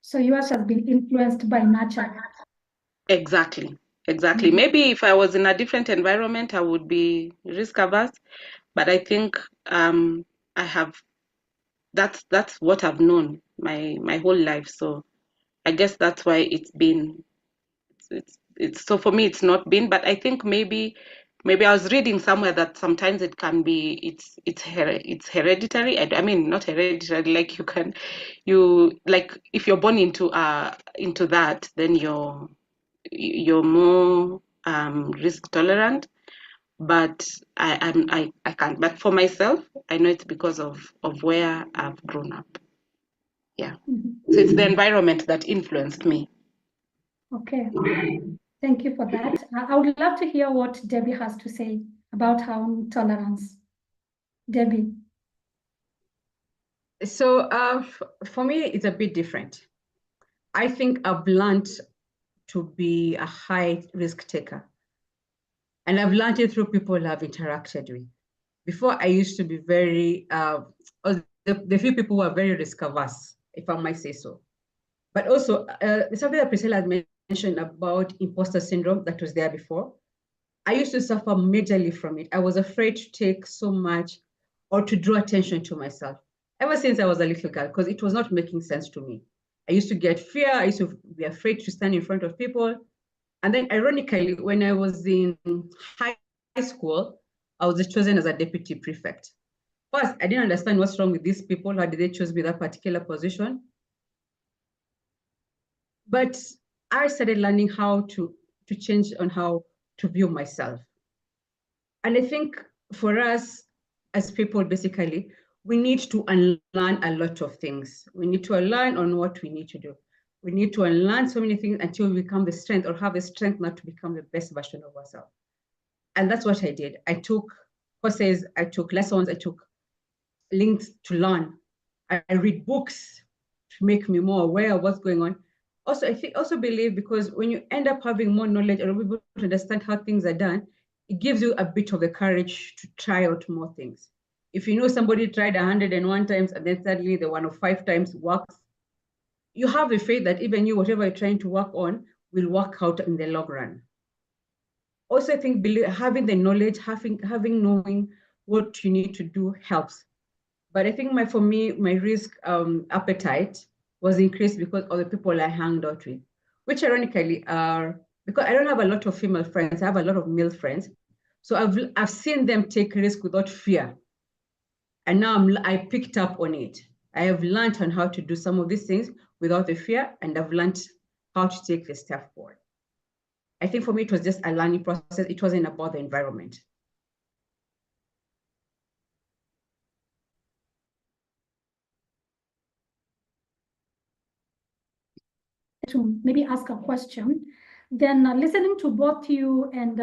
So yours has been influenced by nature. Exactly. Exactly. Maybe if I was in a different environment, I would be risk averse. But I think I have that's what I've known my whole life. So I guess that's why it's been it's so for me it's not been. But I think maybe maybe I was reading somewhere that sometimes it can be it's hereditary. I mean, not hereditary. Like you like if you're born into that, then you're more risk tolerant. But I can't. But for myself, I know it's because of where I've grown up. Yeah. So it's the environment that influenced me. Okay. Thank you for that. I would love to hear what Debbie has to say about harm tolerance. Debbie. So for me, it's a bit different. I think I've learned to be a high risk taker. And I've learned it through people I've interacted with. Before, I used to be very, the few people who are very risk averse, if I might say so. But also, something that Priscilla had mentioned about imposter syndrome that was there before. I used to suffer majorly from it. I was afraid to take so much or to draw attention to myself ever since I was a little girl, because it was not making sense to me. I used to get fear. I used to be afraid to stand in front of people. And then ironically, when I was in high school, I was chosen as a deputy prefect. First, I didn't understand what's wrong with these people. How did they choose me that particular position? But I started learning how to change on how to view myself. And I think for us as people, basically, we need to unlearn a lot of things. We need to unlearn on what we need to do. We need to unlearn so many things until we become the strength or have the strength not to become the best version of ourselves. And that's what I did. I took courses, I took lessons, I took links to learn. I read books to make me more aware of what's going on. Also, I believe because when you end up having more knowledge or able to understand how things are done, it gives you a bit of the courage to try out more things. If you know somebody tried 101 times and then suddenly the 105 times works, you have the faith that even you, whatever you're trying to work on, will work out in the long run. Also, I think having the knowledge, having knowing what you need to do helps. But I think for me, my risk appetite was increased because of the people I hanged out with, which ironically are, because I don't have a lot of female friends, I have a lot of male friends. So I've seen them take risk without fear. And now I picked up on it. I have learned on how to do some of these things without the fear, and I've learned how to take the step forward. I think for me, it was just a learning process. It wasn't about the environment. To maybe ask a question, then listening to both you and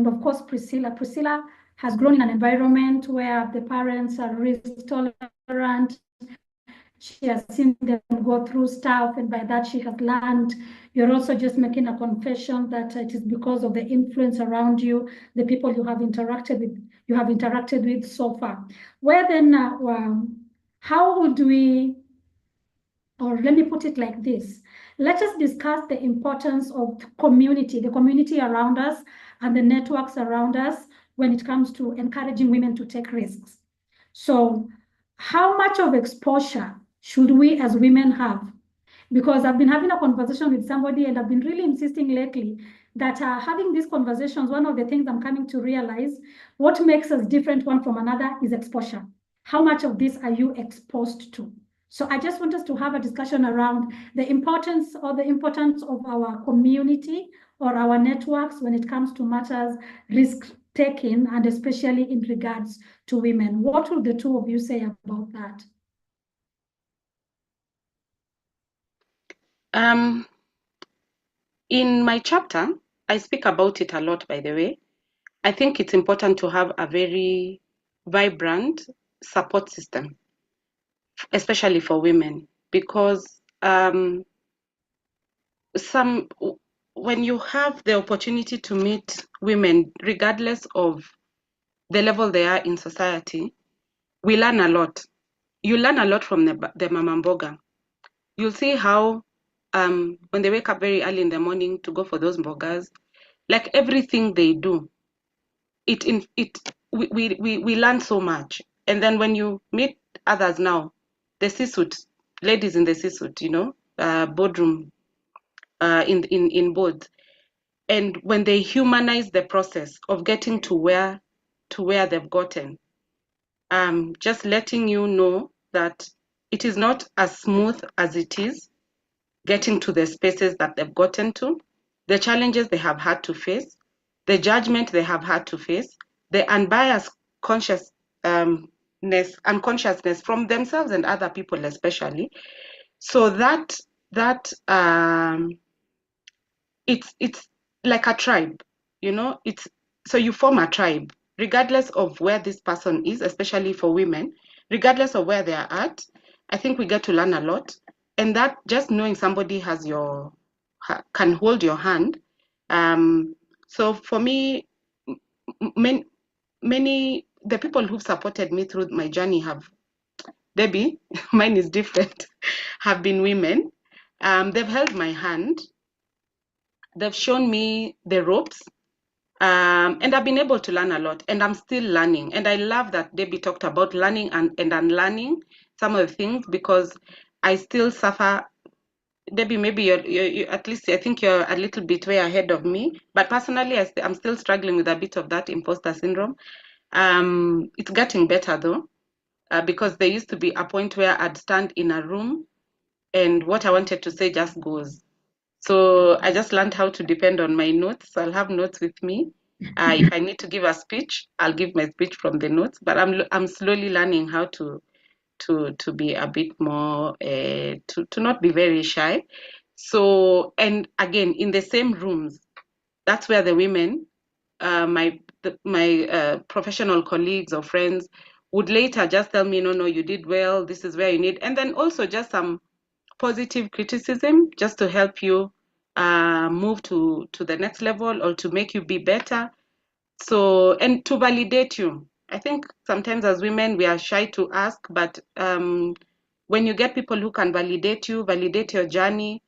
of course Priscilla. Priscilla has grown in an environment where the parents are risk tolerant. She has seen them go through stuff, and by that she has learned. You're also just making a confession that it is because of the influence around you, the people you have interacted with so far. Where then, how would we, or let me put it like this, let us discuss the importance of community, the community around us and the networks around us when it comes to encouraging women to take risks. So how much of exposure should we as women have? Because I've been having a conversation with somebody and I've been really insisting lately that having these conversations, one of the things I'm coming to realize, what makes us different one from another is exposure. How much of this are you exposed to? So I just want us to have a discussion around the importance of our community or our networks when it comes to matters risk taking, and especially in regards to women. What will the two of you say about that? In my chapter, I speak about it a lot, by the way. I think it's important to have a very vibrant support system, especially for women, because when you have the opportunity to meet women, regardless of the level they are in society, we learn a lot. You learn a lot from the mama mboga. You'll see how when they wake up very early in the morning to go for those mbogas, like everything they do, we learn so much. And then when you meet others now, the C-suite, ladies in the C-suite, boardroom, in boards, and when they humanize the process of getting to where they've gotten, just letting you know that it is not as smooth as it is getting to the spaces that they've gotten to, the challenges they have had to face, the judgment they have had to face, the unbiased unconsciousness from themselves and other people especially. So that it's like a tribe, it's so you form a tribe regardless of where this person is, especially for women, regardless of where they are at. I think we get to learn a lot, and that just knowing somebody can hold your hand. So for me, many the people who've supported me through my journey have Debbie, mine is different, have been women. They've held my hand. They've shown me the ropes, and I've been able to learn a lot, and I'm still learning. And I love that Debbie talked about learning and unlearning some of the things, because I still suffer. Debbie, maybe you at least I think you're a little bit way ahead of me. But personally, I'm still struggling with a bit of that imposter syndrome. It's getting better though, because there used to be a point where I'd stand in a room and what I wanted to say just goes. So I just learned how to depend on my notes. I'll have notes with me. If I need to give a speech, I'll give my speech from the notes. But I'm slowly learning how to be a bit more to not be very shy. So, and again, in the same rooms, that's where the women, my professional colleagues or friends, would later just tell me, no, you did well. This is where you need, and then also just some positive criticism just to help you move to the next level or to make you be better. So, and to validate you. I think sometimes as women we are shy to ask, but when you get people who can validate you, validate your journey,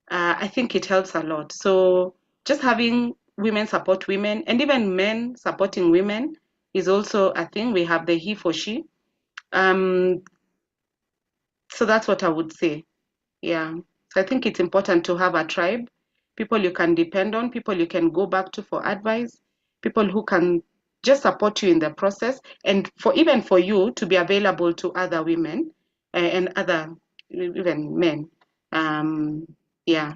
I think it helps a lot. So just having women support women, and even men supporting women, is also a thing. We have the he for she. Um, so that's what I would say. Yeah. So I think it's important to have a tribe, people you can depend on, people you can go back to for advice, people who can just support you in the process, and for even for you to be available to other women, and other even men. Um, yeah.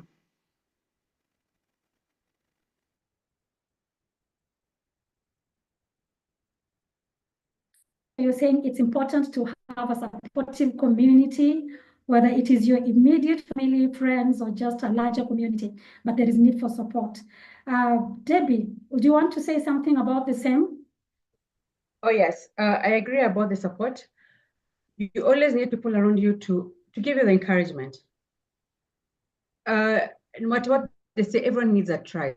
You're saying it's important to have a supportive community, whether it is your immediate family, friends, or just a larger community, but there is need for support. Debbie, do you want to say something about the same? Oh, yes, I agree about the support. You always need people around you to give you the encouragement. No matter what they say, everyone needs a tribe,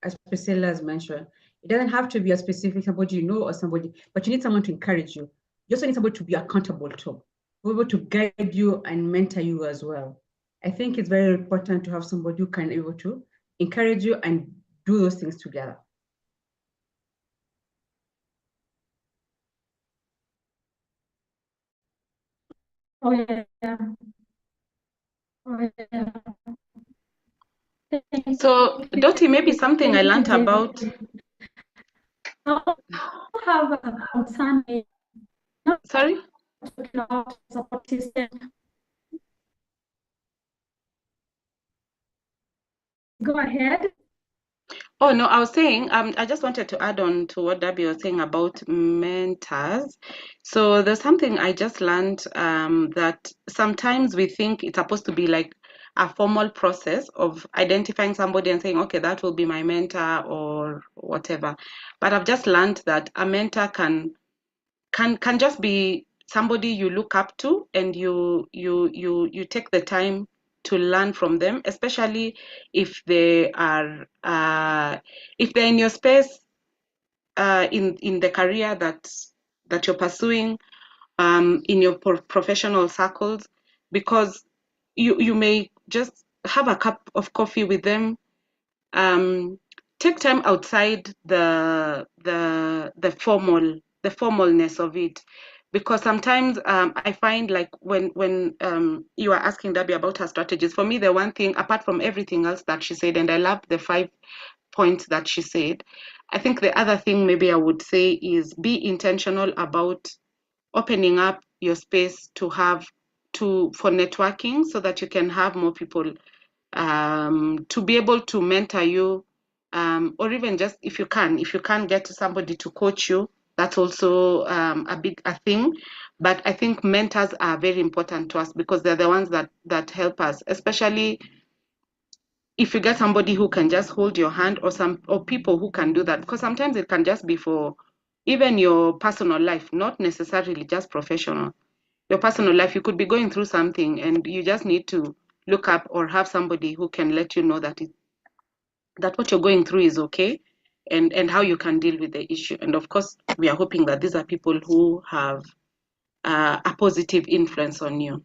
as Priscilla has mentioned. It doesn't have to be a specific somebody you know or somebody, but you need someone to encourage you. You also need somebody to be accountable to, be able to guide you and mentor you as well. I think it's very important to have somebody who can be able to encourage you and do those things together. Oh, yeah. Oh, yeah. So, Dottie, maybe something I Thank you, learned about. Debbie. I have a concern. Sorry? Talking about support system. Go ahead. Oh, no, I was saying, I just wanted to add on to what Debbie was saying about mentors. So there's something I just learned, that sometimes we think it's supposed to be like a formal process of identifying somebody and saying, okay, that will be my mentor or whatever. But I've just learned that a mentor can just be somebody you look up to, and you take the time to learn from them, especially if they are if they're in your space, in the career that you're pursuing, in your professional circles, because you may just have a cup of coffee with them, um, take time outside the formalness of it, because sometimes I find like when you are asking Debbie about her strategies, for me the one thing apart from everything else that she said, and I love the 5 points that she said, I think the other thing maybe I would say is be intentional about opening up your space for networking, so that you can have more people to be able to mentor you, or even just if you can get somebody to coach you, that's also a thing. But I think mentors are very important to us, because they're the ones that help us, especially if you get somebody who can just hold your hand, or people who can do that, because sometimes it can just be for even your personal life, not necessarily just professional. Your personal life, you could be going through something and you just need to look up or have somebody who can let you know that what you're going through is okay, and how you can deal with the issue. And of course, we are hoping that these are people who have a positive influence on you.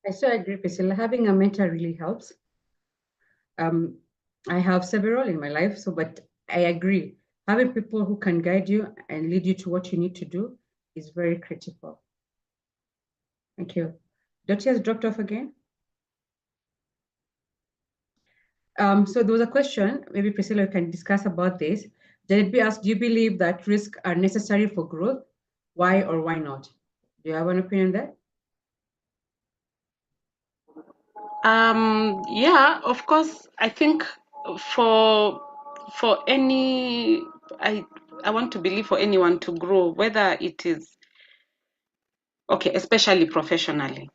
I so agree, Priscilla. Having a mentor really helps. I have several in my life, but I agree. Having people who can guide you and lead you to what you need to do is very critical. Thank you. Dottie has dropped off again. So there was a question, maybe Priscilla can discuss about this. Kerebi asked, do you believe that risks are necessary for growth? Why or why not? Do you have an opinion there? Yeah, of course. I think for any, I want to believe for anyone to grow, whether it is okay, especially professionally.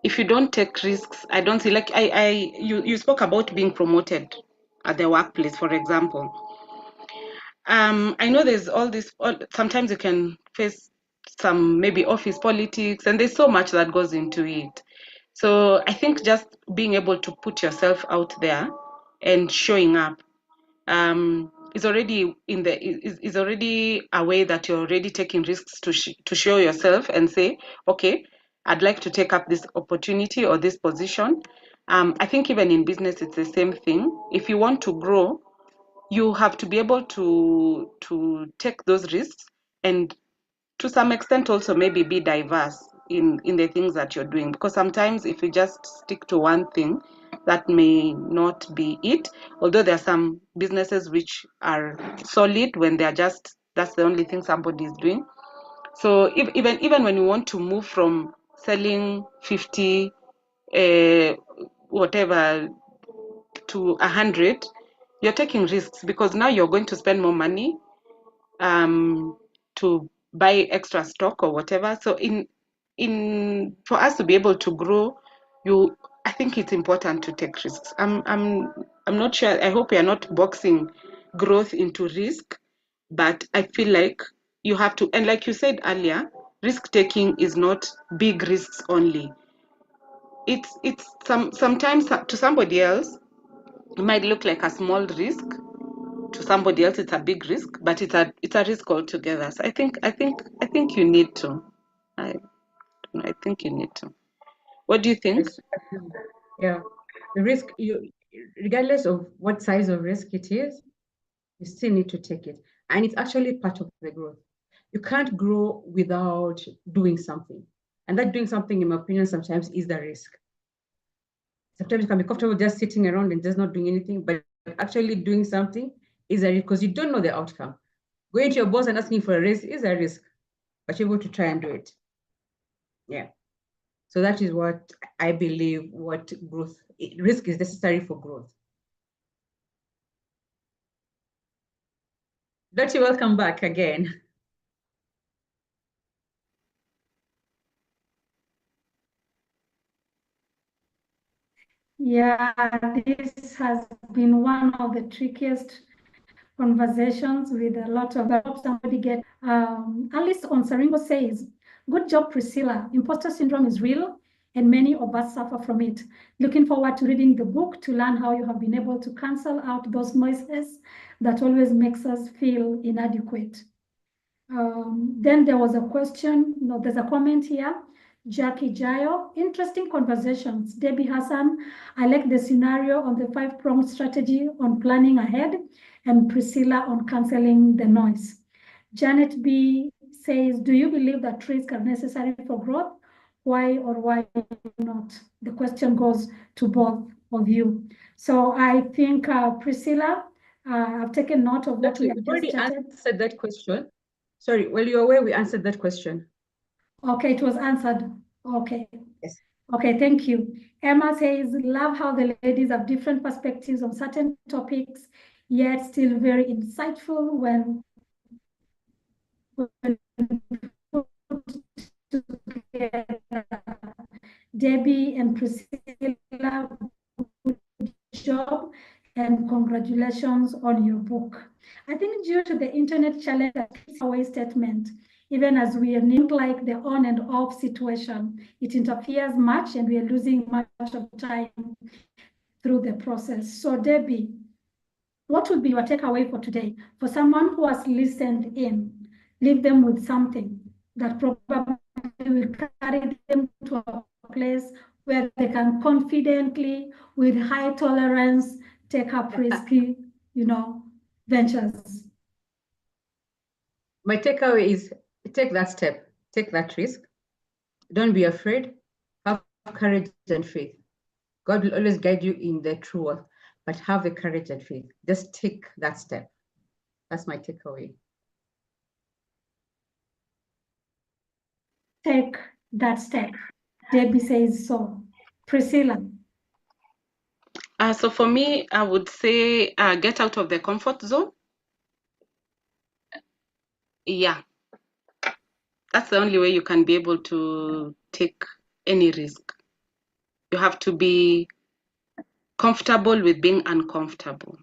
If you don't take risks, I don't see, like you spoke about being promoted at the workplace, for example. I know there's all this. Sometimes you can face some maybe office politics, and there's so much that goes into it. So I think just being able to put yourself out there and showing up is already is already a way that you're already taking risks to show yourself and say, okay, I'd like to take up this opportunity or this position. I think even in business, it's the same thing. If you want to grow, you have to be able to take those risks, and to some extent also maybe be diverse in the things that you're doing, because sometimes if you just stick to one thing, that may not be it, although there are some businesses which are solid when they're just that's the only thing somebody is doing. So even when you want to move from selling 50 whatever to 100, you're taking risks, because now you're going to spend more money to buy extra stock or whatever. So in for us to be able to grow, I think it's important to take risks. I'm not sure. I hope we are not boxing growth into risk, but I feel like you have to. And like you said earlier, risk taking is not big risks only. It's sometimes to somebody else it might look like a small risk, to somebody else it's a big risk, but it's a risk altogether. So I think you need to. I think you need to. What do you think? Yes. Yeah. The risk, regardless of what size of risk it is, you still need to take it. And it's actually part of the growth. You can't grow without doing something. And that doing something, in my opinion, sometimes is the risk. Sometimes you can be comfortable just sitting around and just not doing anything, but actually doing something is a risk, because you don't know the outcome. Going to your boss and asking for a raise is a risk, but you're able to try and do it. Yeah. So that is what I believe what risk is necessary for growth. Dottie, welcome back again. Yeah, this has been one of the trickiest conversations with a lot of somebody get. Alice on Saringo says, good job, Priscilla. Imposter syndrome is real and many of us suffer from it. Looking forward to reading the book to learn how you have been able to cancel out those noises that always makes us feel inadequate. Then there was a question, no, there's a comment here. Jackie Jayo, interesting conversations. Debbie Hassan, I like the scenario on the 5-pronged strategy on planning ahead, and Priscilla on canceling the noise. Janet B says, do you believe that risks are necessary for growth? Why or why not? The question goes to both of you. So I think, Priscilla, I've taken note of what we have We've already started. answered that question. Sorry, well, you're aware we answered that question. Okay, it was answered. Okay. Yes. Okay, thank you. Emma says, love how the ladies have different perspectives on certain topics, yet still very insightful when put together. Debbie and Priscilla, good job and congratulations on your book. I think due to the internet challenge, it's away statement, even as we are not like the on and off situation, it interferes much and we are losing much of time through the process. So Debbie, what would be your takeaway for today? For someone who has listened in, leave them with something that probably will carry them to a place where they can confidently, with high tolerance, take up risky, ventures. My takeaway is take that step, take that risk. Don't be afraid. Have courage and faith. God will always guide you in the truth, but have the courage and faith. Just take that step. That's my takeaway. Take that step. Debbie says so. Priscilla. So for me, I would say get out of the comfort zone. Yeah, that's the only way you can be able to take any risk. You have to be comfortable with being uncomfortable.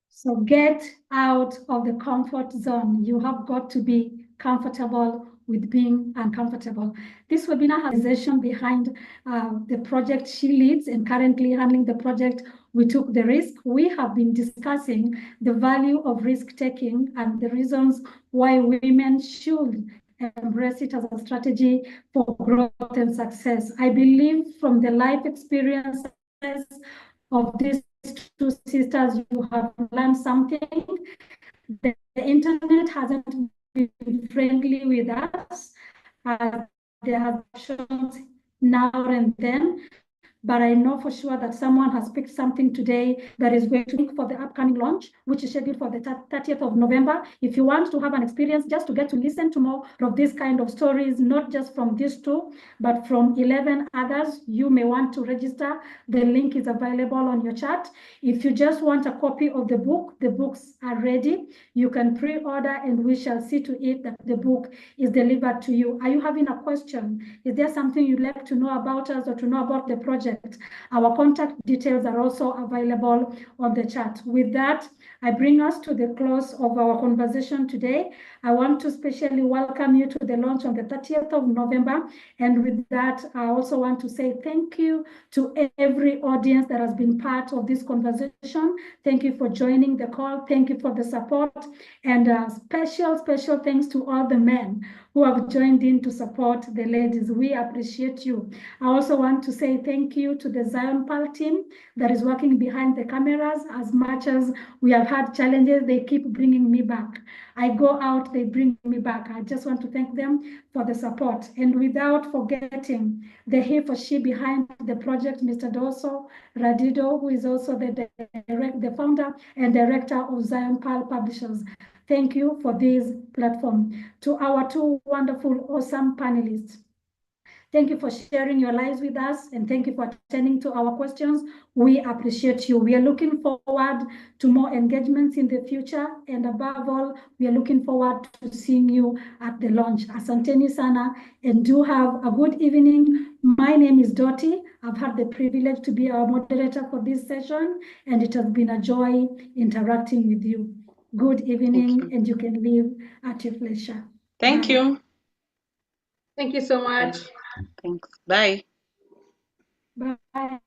So get out of the comfort zone. You have got to be comfortable with being uncomfortable. This webinar has a vision behind the project she leads and currently handling the project We Took the Risk. We have been discussing the value of risk taking and the reasons why women should embrace it as a strategy for growth and success. I believe from the life experiences of these two sisters, you have learned something. The internet hasn't been friendly with us. There have options now and then, but I know for sure that someone has picked something today that is going to link for the upcoming launch, which is scheduled for the 30th of November. If you want to have an experience just to get to listen to more of these kind of stories, not just from these two, but from 11 others, you may want to register. The link is available on your chat. If you just want a copy of the books are ready. You can pre-order and we shall see to it that the book is delivered to you. Are you having a question? Is there something you'd like to know about us or to know about the project? Our contact details are also available on the chat. With that, I bring us to the close of our conversation today. I want to specially welcome you to the launch on the 30th of November. And with that, I also want to say thank you to every audience that has been part of this conversation. Thank you for joining the call. Thank you for the support. And special thanks to all the men who have joined in to support the ladies. We appreciate you. I also want to say thank you to the Zion Pal team that is working behind the cameras. As much as we have had challenges, they keep bringing me back. I go out, they bring me back. I just want to thank them for the support. And without forgetting the he for she behind the project, Mr. Doso Radido, who is also the founder and director of Zion Pal Publishers. Thank you for this platform. To our two wonderful, awesome panelists, thank you for sharing your lives with us and thank you for attending to our questions. We appreciate you. We are looking forward to more engagements in the future. And above all, we are looking forward to seeing you at the launch. Asanteni sana and do have a good evening. My name is Dottie. I've had the privilege to be our moderator for this session and it has been a joy interacting with you. Good evening and you can leave at your pleasure. Thank Bye. you. Thank you so much. Thanks. Bye. Bye.